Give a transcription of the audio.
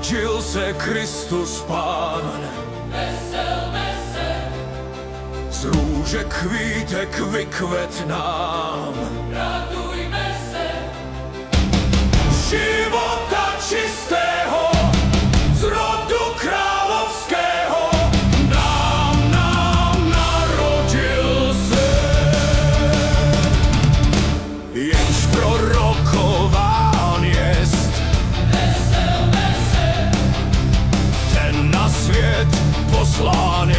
Narodil se Kristus Pán. Veselme se, Z růže kvítek vykvet nám. radujme se, Života čistého, z rodu královského, nám narodil se. Jenž prorokován jest, veselme se, ten na svět poslán